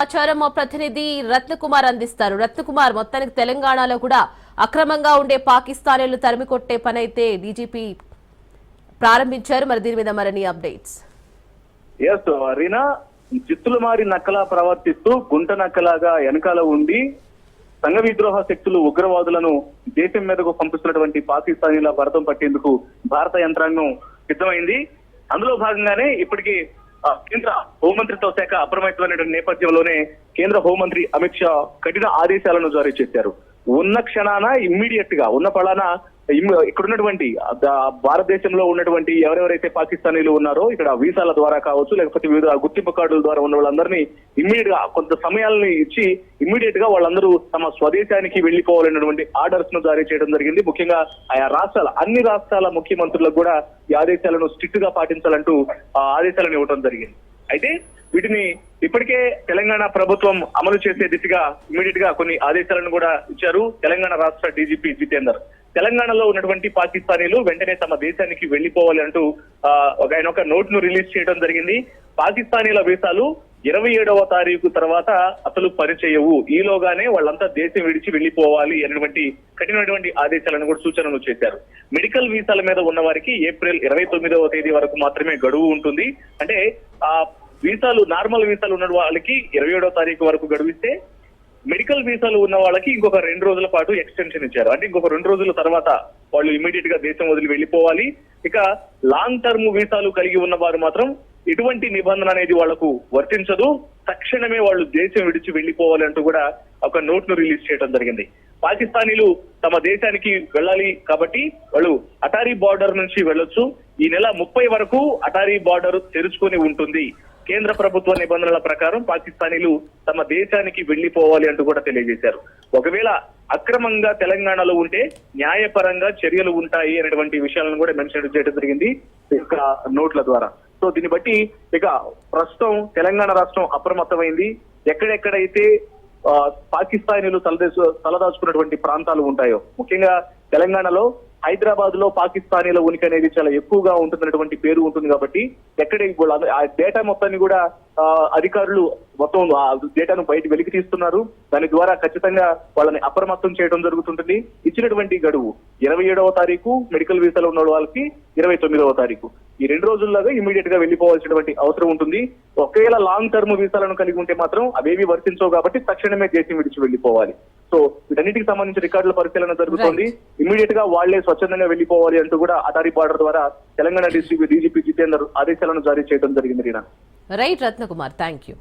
సమాచారం మా ప్రతినిధి రత్నకుమార్ అందిస్తారు. రత్నకుమార్, మొత్తానికి తెలంగాణలో కూడా అక్రమంగా ఉండే పాకిస్తానీలు తరిమికొట్టే పని అయితే డీజీపీ ప్రారంభించారు. మరి దీని మీద మరిన్ని అప్డేట్స్. రీనా, చిత్తులు మారి నక్కలా ప్రవర్తిస్తూ గుంట నక్కలాగా వెనకాల ఉండి సంఘ విద్రోహ శక్తులు ఉగ్రవాదులను దేశం మీదకు పంపిస్తున్నటువంటి పాకిస్తానీల భరతం పట్టేందుకు భారత యంత్రాంగం సిద్ధమైంది. అందులో భాగంగానే ఇప్పటికీ కేంద్ర హోంమంత్రిత్వ శాఖ అప్రమత్తమైన నేపథ్యంలోనే కేంద్ర హోంమంత్రి అమిత్ షా కఠిన ఆదేశాలను జారీ చేశారు. ఉన్న క్షణాన ఇమ్మీడియట్ గా ఉన్న పళాన ఇక్కడ ఉన్నటువంటి భారతదేశంలో ఉన్నటువంటి ఎవరెవరైతే పాకిస్తానీలు ఉన్నారో ఇక్కడ వీసాల ద్వారా కావచ్చు, లేకపోతే వివిధ గుర్తింపు కార్డుల ద్వారా ఉన్న వాళ్ళందరినీ ఇమ్మీడియట్ గా కొంత సమయాలని ఇచ్చి ఇమ్మీడియట్ గా వాళ్ళందరూ తమ స్వదేశానికి వెళ్లిపోవాలన్నటువంటి ఆర్డర్స్ ను జారీ చేయడం జరిగింది. ముఖ్యంగా ఆయా అన్ని రాష్ట్రాల ముఖ్యమంత్రులకు కూడా ఈ ఆదేశాలను స్ట్రిక్ట్ గా పాటించాలంటూ ఆదేశాలను ఇవ్వడం జరిగింది. అయితే వీటిని ఇప్పటికే తెలంగాణ ప్రభుత్వం అమలు చేసే దిశగా ఇమీడియట్ గా కొన్ని ఆదేశాలను కూడా ఇచ్చారు. తెలంగాణ రాష్ట్ర డీజీపీ జితేందర్ తెలంగాణలో ఉన్నటువంటి పాకిస్తానీలు వెంటనే తమ దేశానికి వెళ్లిపోవాలి అంటూ ఆయన ఒక నోట్ ను రిలీజ్ చేయడం జరిగింది. పాకిస్తానీల వీసాలు 27వ తారీఖు తర్వాత అసలు పనిచేయవు, ఈలోగానే వాళ్ళంతా దేశం విడిచి వెళ్లిపోవాలి అనేటువంటి కఠినటువంటి ఆదేశాలను కూడా సూచనలు చేశారు. మెడికల్ వీసాల మీద ఉన్న వారికి ఏప్రిల్ 29వ తేదీ వరకు మాత్రమే గడువు ఉంటుంది. అంటే వీసాలు నార్మల్ వీసాలు ఉన్న వాళ్ళకి 27వ తారీఖు వరకు గడువిస్తే మెడికల్ వీసాలు ఉన్న వాళ్ళకి ఇంకొక 2 రోజుల పాటు ఎక్స్టెన్షన్ ఇచ్చారు. అంటే ఇంకొక 2 రోజుల తర్వాత వాళ్ళు ఇమీడియట్ గా దేశం వదిలి వెళ్లిపోవాలి. ఇక లాంగ్ టర్మ్ వీసాలు కలిగి ఉన్న వారు మాత్రం ఎటువంటి నిబంధన అనేది వాళ్లకు వర్తించదు, తక్షణమే వాళ్ళు దేశం విడిచి వెళ్లిపోవాలి అంటూ కూడా ఒక నోట్ ను రిలీజ్ చేయడం జరిగింది. పాకిస్తానీలు తమ దేశానికి వెళ్ళాలి కాబట్టి వాళ్ళు అటారీ బార్డర్ నుంచి వెళ్ళొచ్చు. ఈ నెల 30 వరకు అటారీ బార్డర్ తెరుచుకొని ఉంటుంది. కేంద్ర ప్రభుత్వ నిబంధనల ప్రకారం పాకిస్తానీలు తమ దేశానికి వెళ్లిపోవాలి అంటూ కూడా తెలియజేశారు. ఒకవేళ అక్రమంగా తెలంగాణలో ఉంటే న్యాయపరంగా చర్యలు ఉంటాయి అనేటువంటి విషయాలను కూడా మెన్షన్ చేయడం జరిగింది ఇక నోట్ల ద్వారా. సో దీన్ని బట్టి ఇక ప్రస్తుతం తెలంగాణ రాష్ట్రం అప్రమత్తమైంది. ఎక్కడెక్కడైతే పాకిస్తానీలు తలదాచుకున్నటువంటి ప్రాంతాలు ఉంటాయో, ముఖ్యంగా తెలంగాణలో హైదరాబాద్ లో పాకిస్తానీల ఉనికి అనేది చాలా ఎక్కువగా ఉంటున్నటువంటి పేరు ఉంటుంది కాబట్టి ఎక్కడ ఆ డేటా మొత్తాన్ని కూడా అధికారులు మొత్తం ఆ డేటాను బయట వెలికి తీస్తున్నారు. దాని ద్వారా ఖచ్చితంగా వాళ్ళని అప్రమత్తం చేయడం జరుగుతుంటుంది. ఇచ్చినటువంటి గడువు 27వ తారీఖు మెడికల్ వీసాలు ఉన్న వాళ్ళకి 29వ తారీఖు, ఈ 2 రోజుల్లోగా ఇమీడియట్ గా వెళ్లిపోవాల్సినటువంటి అవసరం ఉంటుంది. ఒకవేళ లాంగ్ టర్మ్ వీసాలను కలిగి ఉంటే మాత్రం అవేవి వర్తించవు కాబట్టి తక్షణమే దేశం విడిచి వెళ్లిపోవాలి. సో వీటన్నిటికి సంబంధించి రికార్డుల పరిశీలన జరుగుతోంది. ఇమీడియట్ గా వాళ్లే స్వచ్ఛందంగా వెళ్లిపోవాలి అంటూ కూడా అటారీ బార్డర్ ద్వారా తెలంగాణ డీజీపీ జితేందర్ ఆదేశాలను జారీ చేయడం జరిగింది. Right Ratnakumar, thank you.